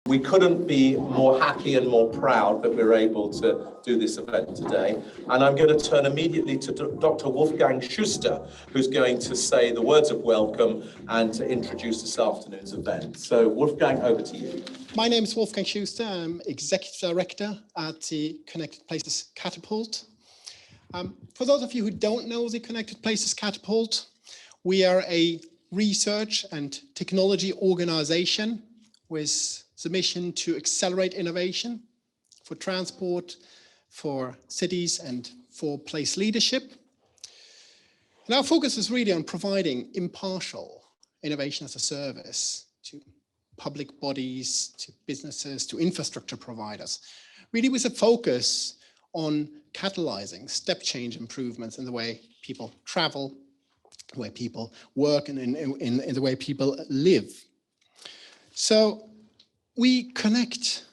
We couldn't be more happy and more proud that we're able to do this event today. And I'm going to turn immediately to Dr. Wolfgang Schuster, who's going to say the words of welcome and to introduce this afternoon's event. So Wolfgang, over to you. My name is Wolfgang Schuster. I'm Executive Director at the Connected Places Catapult. For those of you who don't know the Connected Places Catapult, we are a research and technology organization with the mission to accelerate innovation for transport, for cities, and for place leadership. And our focus is really on providing impartial innovation as a service to public bodies, to businesses, to infrastructure providers, really with a focus on catalyzing step change improvements in the way people travel, the way people work, and in the way people live. So we connect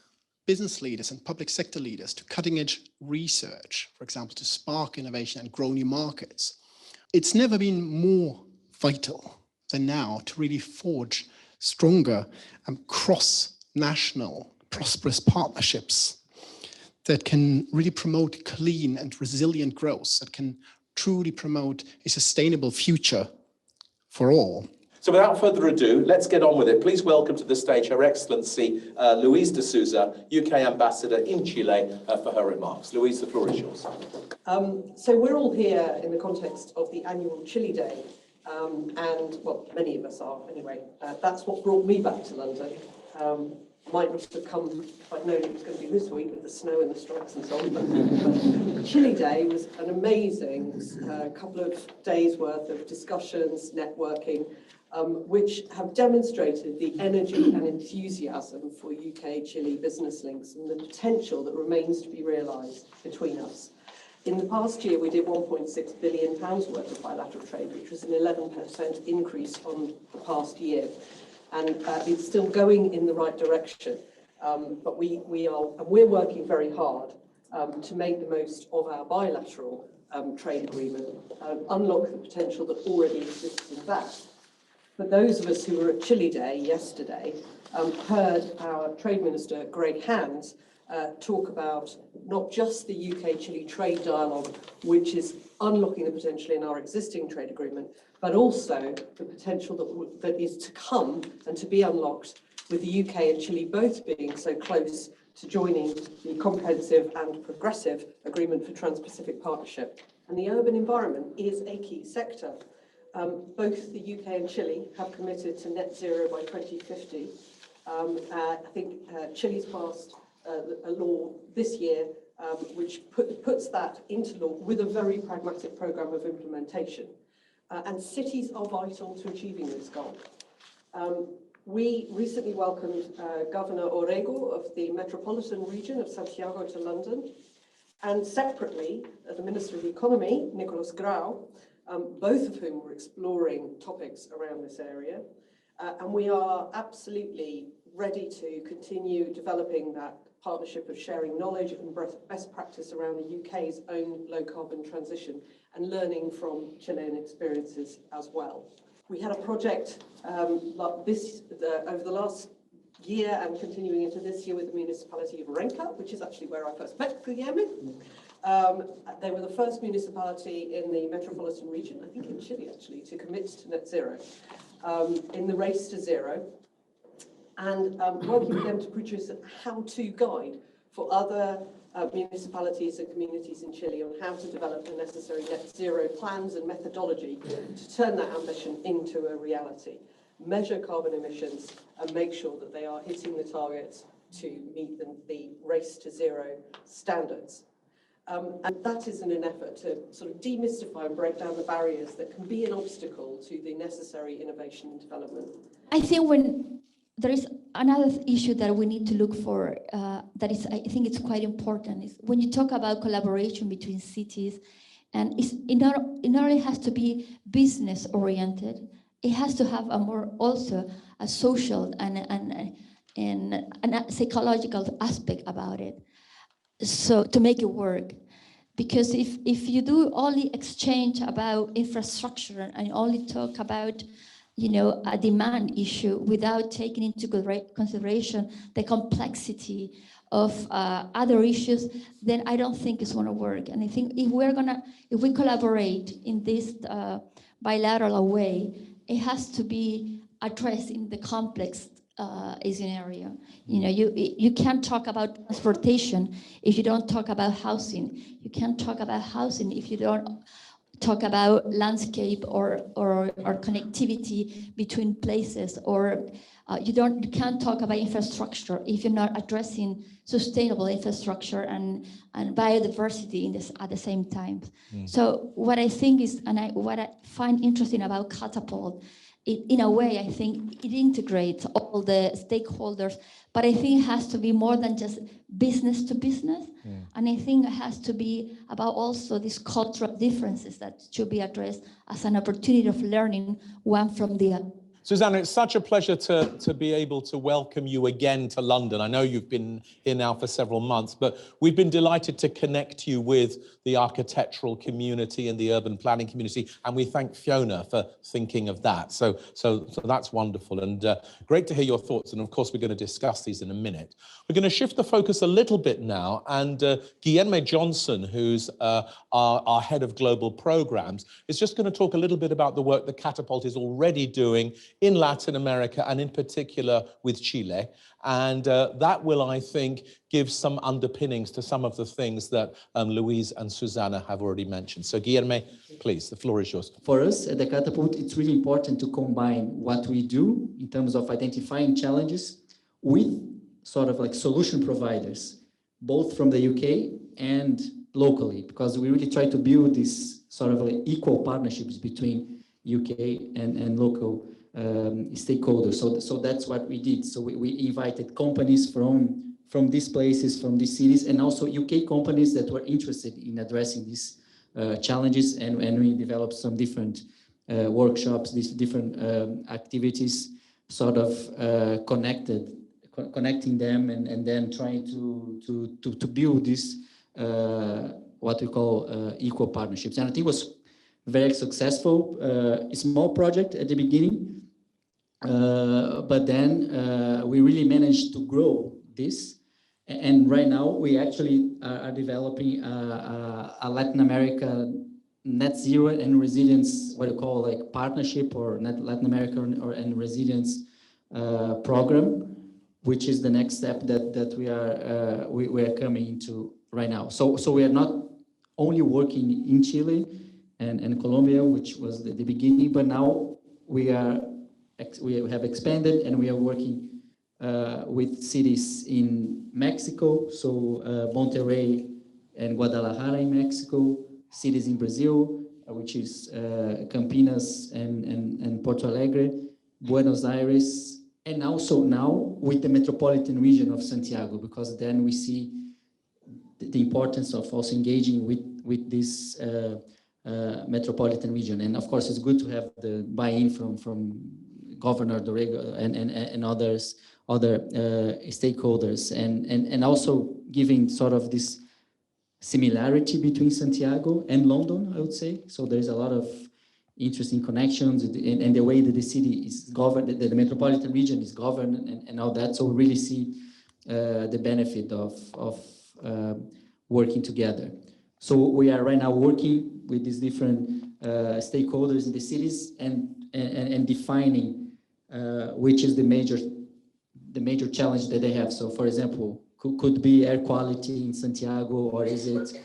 business leaders and public sector leaders to cutting edge research, for example, to spark innovation and grow new markets. It's never been more vital than now to really forge stronger and cross-national prosperous partnerships that can really promote clean and resilient growth, that can truly promote a sustainable future for all. So without further ado, let's get on with it. Please welcome to the stage Her Excellency Louise de Souza, UK Ambassador in Chile, for her remarks. Louise, the floor is yours. So we're all here in the context of the annual Chile Day, and, well, many of us are anyway. That's what brought me back to London. Might not have come if I'd known it was going to be this week with the snow and the strikes and so on. But Chile Day was an amazing couple of days worth of discussions, networking, which have demonstrated the energy and enthusiasm for UK-Chile business links and the potential that remains to be realised between us. In the past year, we did £1.6 billion worth of bilateral trade, which was an 11% increase on the past year. And it's still going in the right direction. But we're working very hard to make the most of our bilateral trade agreement, unlock the potential that already exists in that. For those of us who were at Chile Day yesterday, heard our Trade Minister, Greg Hands, talk about not just the UK-Chile trade dialogue, which is unlocking the potential in our existing trade agreement, but also the potential that is to come and to be unlocked with the UK and Chile both being so close to joining the comprehensive and progressive agreement for Trans-Pacific Partnership. And the urban environment is a key sector. Both the UK and Chile have committed to net zero by 2050. I think Chile's passed a law this year which puts that into law with a very pragmatic programme of implementation. And cities are vital to achieving this goal. We recently welcomed Governor Orrego of the Metropolitan Region of Santiago to London, and separately, the Minister of the Economy, Nicolas Grau, both of whom were exploring topics around this area. And we are absolutely ready to continue developing that partnership of sharing knowledge and best practice around the UK's own low-carbon transition and learning from Chilean experiences as well. We had a project like this over the last year and continuing into this year with the municipality of Renca, which is actually where I first met Guillermo. They were the first municipality in the metropolitan region, I think in Chile actually, to commit to net zero in the race to zero, and working with them to produce a how-to guide for other municipalities and communities in Chile on how to develop the necessary net zero plans and methodology to turn that ambition into a reality, measure carbon emissions and make sure that they are hitting the targets to meet the race to zero standards. And that is in an effort to sort of demystify and break down the barriers that can be an obstacle to the necessary innovation and development. I think when there is another issue that we need to look for, that is, I think it's quite important, is when you talk about collaboration between cities, and it not only has to be business oriented, it has to have a more also a social and a psychological aspect about it. So to make it work, because if you do only exchange about infrastructure and only talk about a demand issue without taking into consideration the complexity of other issues, then I don't think it's going to work. And I think if we collaborate in this bilateral way, it has to be addressed in the complex scenario. You can't talk about transportation if you don't talk about housing. You can't talk about housing if you don't talk about landscape or connectivity between places, or you can't talk about infrastructure if you're not addressing sustainable infrastructure and biodiversity at the same time. So what I think is, what I find interesting about Catapult, in a way, I think it integrates all the stakeholders, but I think it has to be more than just business to business. And I think it has to be about also these cultural differences that should be addressed as an opportunity of learning one from the other. Susanna, it's such a pleasure to be able to welcome you again to London. I know you've been here now for several months, but we've been delighted to connect you with the architectural community and the urban planning community, and we thank Fiona for thinking of that. So that's wonderful, and great to hear your thoughts, and of course we're going to discuss these in a minute. We're going to shift the focus a little bit now, and Guilherme Johnson, who's our head of global programs, is just going to talk a little bit about the work that Catapult is already doing in Latin America, and in particular with Chile. And that will, I think, give some underpinnings to some of the things that Louise and Susanna have already mentioned. So Guilherme, please, the floor is yours. For us at the Catapult, it's really important to combine what we do in terms of identifying challenges with sort of like solution providers, both from the UK and locally, because we really try to build this sort of like equal partnerships between UK and local stakeholders. So that's what we did. So we invited companies from these places, from these cities, and also UK companies that were interested in addressing these challenges, and we developed some different workshops, these different activities, sort of connecting them, and then trying to build this what we call equal partnerships. And I think it was very successful. A small project at the beginning, but then we really managed to grow this. And right now we actually are developing a Latin America net zero and resilience, what you call like partnership, or Latin America and resilience program, which is the next step that we are coming into right now. So we are not only working in Chile and Colombia, which was the beginning, but now we have expanded, and we are working with cities in Mexico, so Monterrey and Guadalajara in Mexico, cities in Brazil, which is Campinas and Porto Alegre, Buenos Aires, and also now with the metropolitan region of Santiago, because then we see the importance of also engaging with this metropolitan region. And of course, it's good to have the buy-in from Governor Dorrego and other stakeholders, and also giving sort of this similarity between Santiago and London, I would say. So there's a lot of interesting connections, and the way that the city is governed, the metropolitan region is governed, and all that. So we really see the benefit of working together. So we are right now working with these different stakeholders in the cities, and defining which is the major challenge that they have. So for example, could be air quality in Santiago, or is it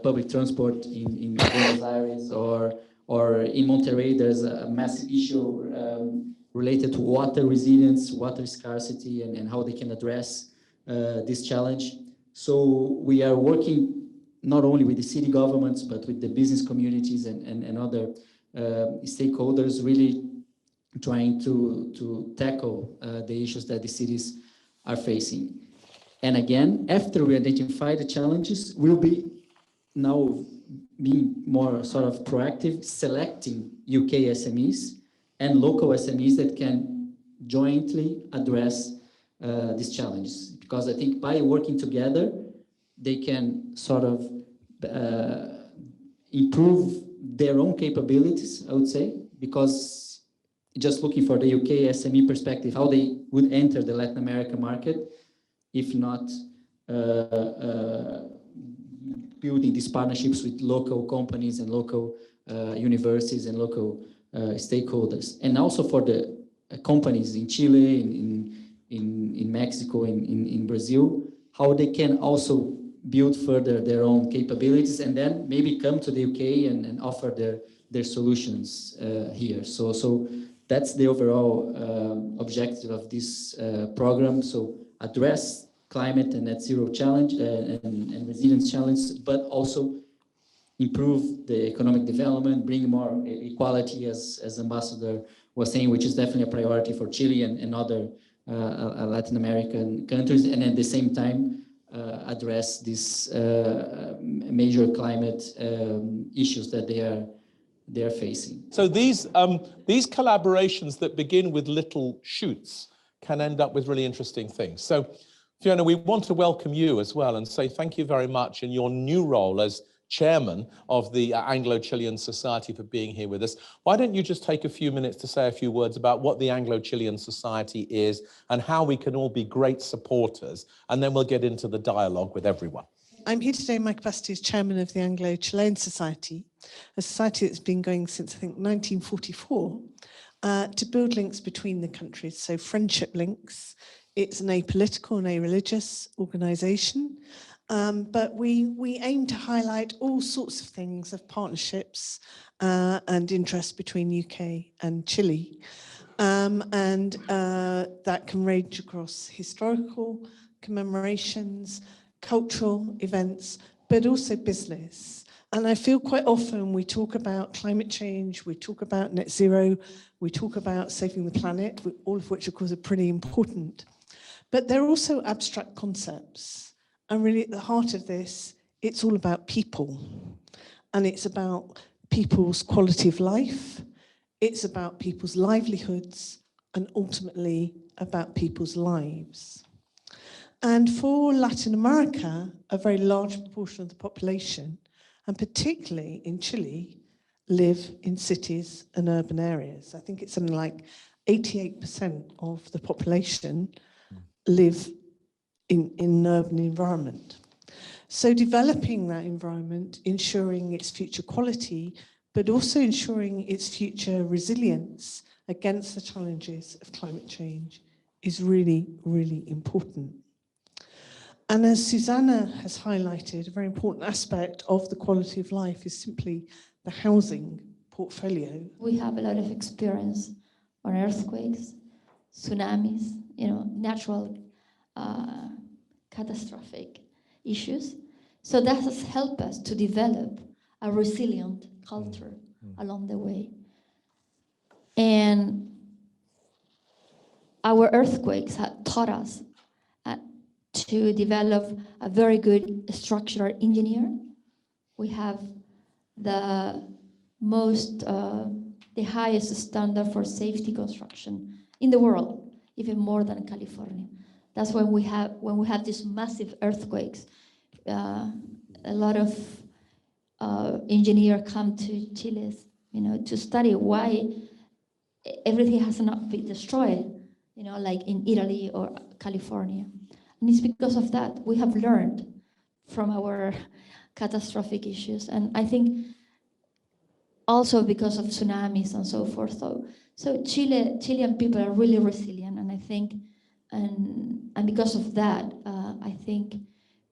public transport in Buenos Aires, or in Monterrey, there's a massive issue related to water resilience, water scarcity, and how they can address this challenge. So we are working not only with the city governments, but with the business communities and other stakeholders, really trying to tackle the issues that the cities are facing. And again, after we identify the challenges, we'll be now being more sort of proactive, selecting UK SMEs and local SMEs that can jointly address these challenges. Because I think by working together, they can sort of improve their own capabilities, I would say, because just looking for the UK SME perspective, how they would enter the Latin America market, if not building these partnerships with local companies and local universities and local stakeholders. And also for the companies in Chile, in Mexico, in Brazil, how they can also build further their own capabilities and then maybe come to the UK and offer their solutions here. So that's the overall objective of this program. So address climate and net zero challenge and resilience challenge, but also improve the economic development, bring more equality, as Ambassador was saying, which is definitely a priority for Chile and other Latin American countries, and at the same time address these major climate issues that they are facing. So these collaborations that begin with little shoots can end up with really interesting things. So Fiona, we want to welcome you as well and say thank you very much in your new role as chairman of the Anglo-Chilean Society for being here with us. Why don't you just take a few minutes to say a few words about what the Anglo-Chilean Society is and how we can all be great supporters, and then we'll get into the dialogue with everyone. I'm here today in my capacity as chairman of the Anglo-Chilean Society, a society that's been going since, I think, 1944, to build links between the countries, so friendship links. It's an apolitical and a-religious organisation, but we aim to highlight all sorts of things of partnerships and interests between UK and Chile. And that can range across historical commemorations, cultural events, but also business. And I feel quite often we talk about climate change, we talk about net zero, we talk about saving the planet, all of which of course are pretty important. But they're also abstract concepts. And really at the heart of this, it's all about people. And it's about people's quality of life. It's about people's livelihoods and ultimately about people's lives. And for Latin America, a very large proportion of the population, and particularly in Chile, live in cities and urban areas. I think it's something like 88% of the population live in an urban environment. So developing that environment, ensuring its future quality, but also ensuring its future resilience against the challenges of climate change is really, really important. And as Susanna has highlighted, a very important aspect of the quality of life is simply the housing portfolio. We have a lot of experience on earthquakes, tsunamis, natural catastrophic issues. So that has helped us to develop a resilient culture along the way. And our earthquakes have taught us to develop a very good structural engineer. We have the highest standard for safety construction in the world, even more than California. That's when we have these massive earthquakes. A lot of engineers come to Chile, to study why everything has not been destroyed, like in Italy or California. And it's because of that we have learned from our catastrophic issues. And I think also because of tsunamis and so forth. So Chilean people are really resilient, and I think, and because of that, I think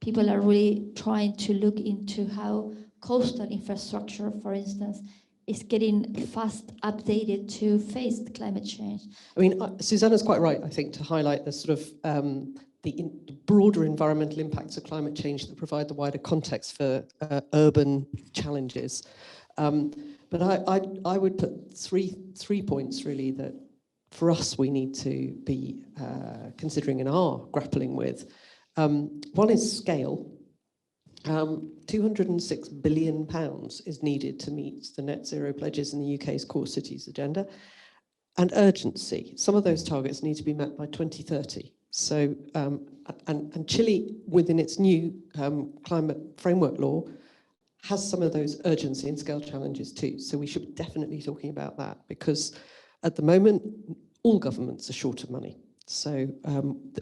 people are really trying to look into how coastal infrastructure, for instance, is getting fast updated to face the climate change. I mean, Susanna's quite right, I think, to highlight the sort of the broader environmental impacts of climate change that provide the wider context for urban challenges. But I would put three points really that for us we need to be considering and are grappling with. One is scale. £206 billion is needed to meet the net zero pledges in the UK's core cities agenda, and urgency. Some of those targets need to be met by 2030. So, and Chile, within its new climate framework law, has some of those urgency and scale challenges too. So we should be definitely talking about that, because at the moment, all governments are short of money. So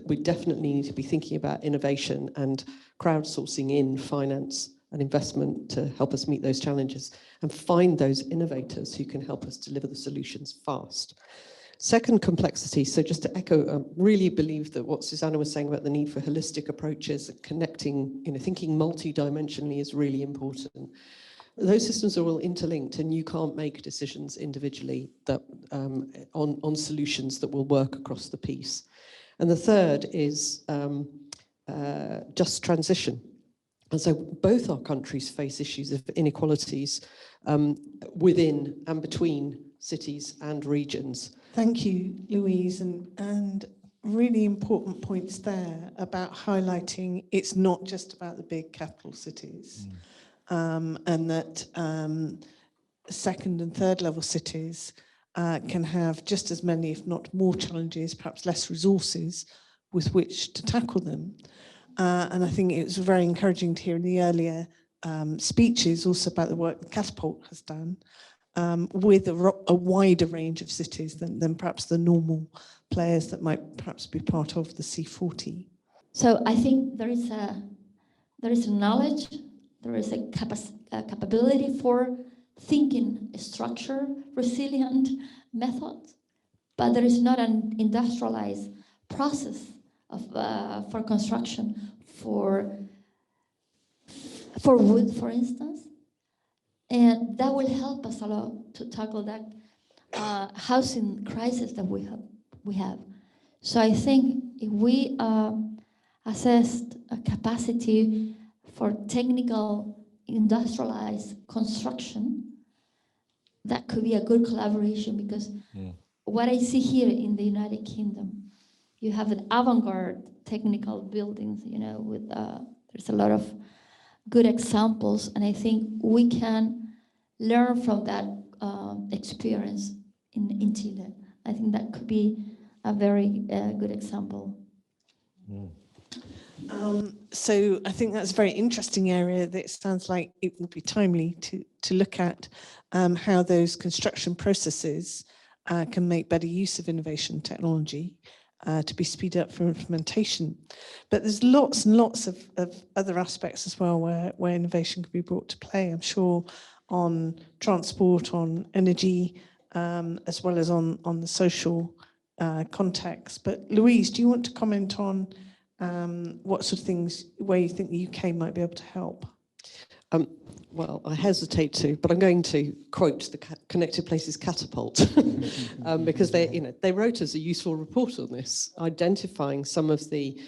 we definitely need to be thinking about innovation and crowdsourcing in finance and investment to help us meet those challenges and find those innovators who can help us deliver the solutions fast. Second complexity, so just to echo, really believe that what Susanna was saying about the need for holistic approaches, connecting, thinking multi-dimensionally is really important. Those systems are all interlinked and you can't make decisions individually that, on solutions that will work across the piece. And the third is just transition. And so both our countries face issues of inequalities within and between cities and regions. Thank you, Louise, and really important points there about highlighting it's not just about the big capital cities, and that second and third level cities can have just as many, if not more challenges, perhaps less resources with which to tackle them. And I think it was very encouraging to hear in the earlier speeches also about the work that Catapult has done with a wider range of cities than perhaps the normal players that might perhaps be part of the C40. So I think there is a knowledge, there is a capability for thinking a structure, resilient methods, but there is not an industrialized process of for construction, for wood, for instance. And that will help us a lot to tackle that housing crisis that we have. So I think if we assessed a capacity for technical industrialized construction, that could be a good collaboration, because what I see here in the United Kingdom, you have an avant-garde technical buildings, with there's a lot of good examples, and I think we can learn from that experience in Chile. I think that could be a very good example. So I think that's a very interesting area that sounds like it would be timely to look at how those construction processes can make better use of innovation technology to be speed up for implementation. But there's lots and lots of other aspects as well where innovation can be brought to play, I'm sure, on transport, on energy, as well as on the social context. But Louise, do you want to comment on what sort of things, where you think the UK might be able to help? Well, I hesitate to, but I'm going to quote the Connected Places Catapult because they wrote us a useful report on this, identifying some of the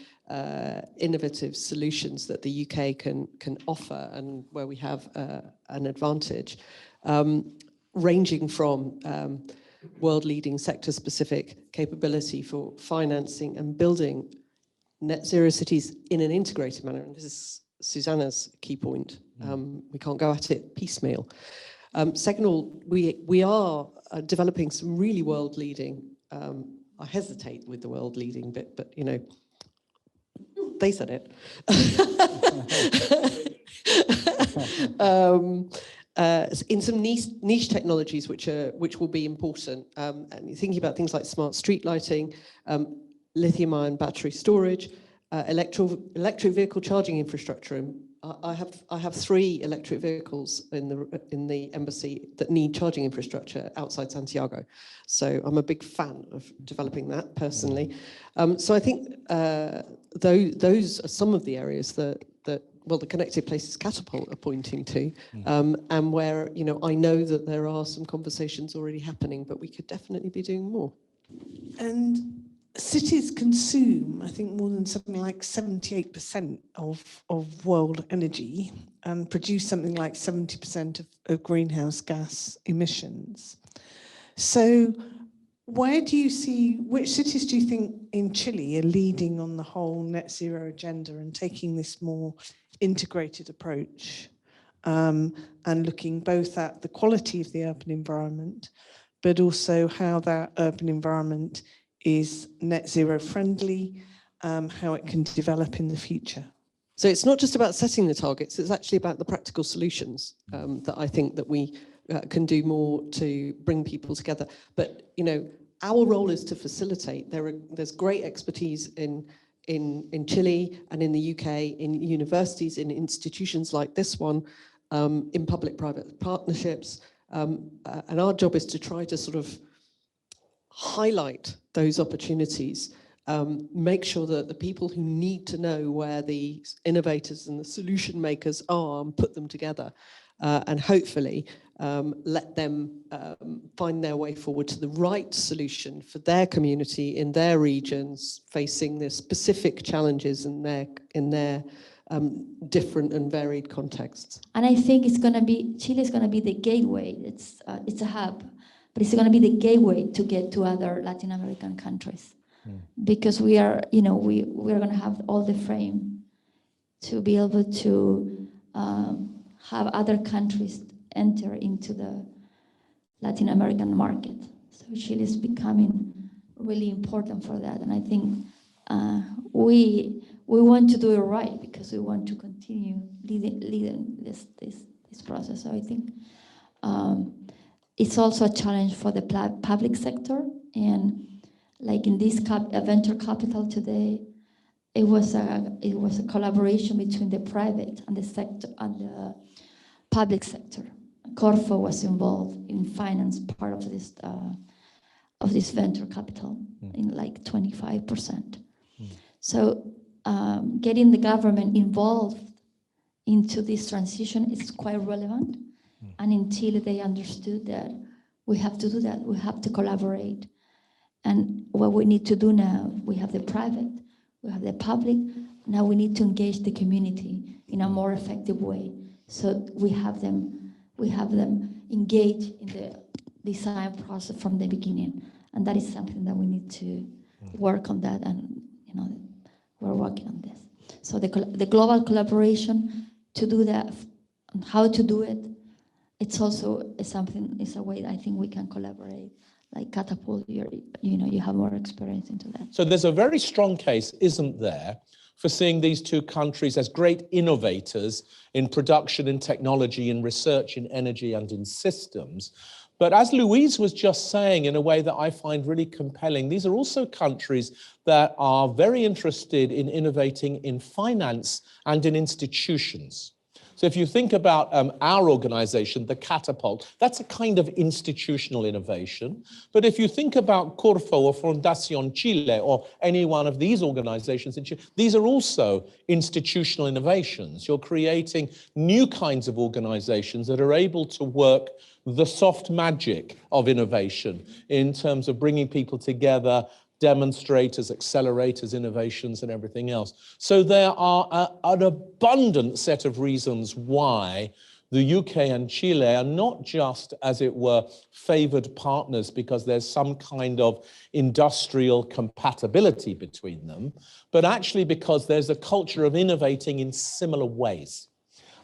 innovative solutions that the UK can offer and where we have an advantage, ranging from world-leading sector-specific capability for financing and building net zero cities in an integrated manner. And this is Susanna's key point. We can't go at it piecemeal. Second of all, we are developing some really world-leading, I hesitate with the world-leading bit, but they said it. In some niche technologies which will be important, and thinking about things like smart street lighting, lithium-ion battery storage, electric vehicle charging infrastructure. And I have 3 electric vehicles in the embassy that need charging infrastructure outside Santiago. So I'm a big fan of developing that personally. So I think those are some of the areas that the Connected Places Catapult are pointing to, and where I know that there are some conversations already happening, but we could definitely be doing more. And cities consume, I think, more than something like 78% of world energy and produce something like 70% of greenhouse gas emissions. So which cities do you think in Chile are leading on the whole net zero agenda and taking this more integrated approach, and looking both at the quality of the urban environment, but also how that urban environment is net zero friendly, how it can develop in the future? So it's not just about setting the targets, it's actually about the practical solutions that I think that we can do more to bring people together. But, you know, our role is to facilitate. There's great expertise in Chile and in the UK, in universities, in institutions like this one, in public-private partnerships. And our job is to try to sort of highlight those opportunities, make sure that the people who need to know where the innovators and the solution makers are and put them together, and hopefully let them find their way forward to the right solution for their community in their regions facing the specific challenges in their different and varied contexts. And I think Chile is going to be the gateway. It's a hub, but it's going to be the gateway to get to other Latin American countries, because we are going to have all the frame to be able to have other countries enter into the Latin American market. So Chile is becoming really important for that, and I think we want to do it right because we want to continue leading this process. So I think it's also a challenge for the public sector, and like in this venture capital today, it was a collaboration between the private and the sector and the public sector. Corfo was involved in finance part of this venture capital in like 25%. So getting the government involved into this transition is quite relevant. And in Chile, they understood that we have to do that. We have to collaborate. And what we need to do now, we have the private, we have the public. Now we need to engage the community in a more effective way. So we have them engage in the design process from the beginning. And that is something that we need to work on that, and we're working on this. So the global collaboration to do that and how to do it, it's also it's a way I think we can collaborate. Like Catapult, you have more experience into that. So there's a very strong case, isn't there, for seeing these two countries as great innovators in production, in technology, in research, in energy, and in systems. But as Louise was just saying, in a way that I find really compelling, these are also countries that are very interested in innovating in finance and in institutions. So if you think about our organization, the Catapult, that's a kind of institutional innovation. But if you think about Corfo or Fundación Chile or any one of these organizations in Chile, these are also institutional innovations. You're creating new kinds of organizations that are able to work the soft magic of innovation in terms of bringing people together, demonstrators, accelerators, innovations, and everything else. So there are an abundant set of reasons why the UK and Chile are not just, as it were, favored partners because there's some kind of industrial compatibility between them, but actually because there's a culture of innovating in similar ways.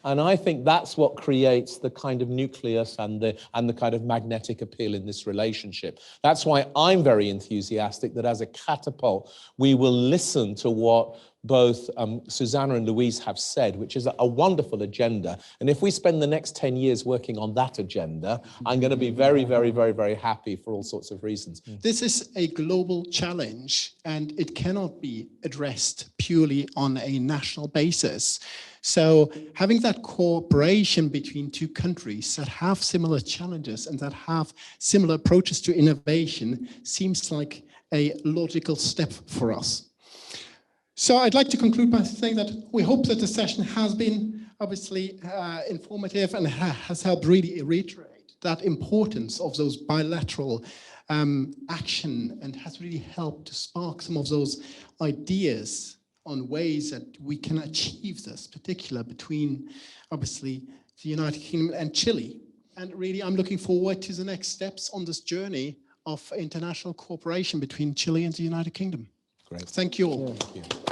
And I think that's what creates the kind of nucleus and the kind of magnetic appeal in this relationship. That's why I'm very enthusiastic that as a Catapult, we will listen to what both Susanna and Louise have said, which is a wonderful agenda. And if we spend the next 10 years working on that agenda, I'm going to be very, very, very, very happy for all sorts of reasons. This is a global challenge, and it cannot be addressed purely on a national basis. So having that cooperation between two countries that have similar challenges and that have similar approaches to innovation seems like a logical step for us. So I'd like to conclude by saying that we hope that the session has been obviously informative and has helped really reiterate that importance of those bilateral action, and has really helped to spark some of those ideas on ways that we can achieve this, particular between obviously the United Kingdom and Chile. And really, I'm looking forward to the next steps on this journey of international cooperation between Chile and the United Kingdom. Great. Thank you all. Thank you.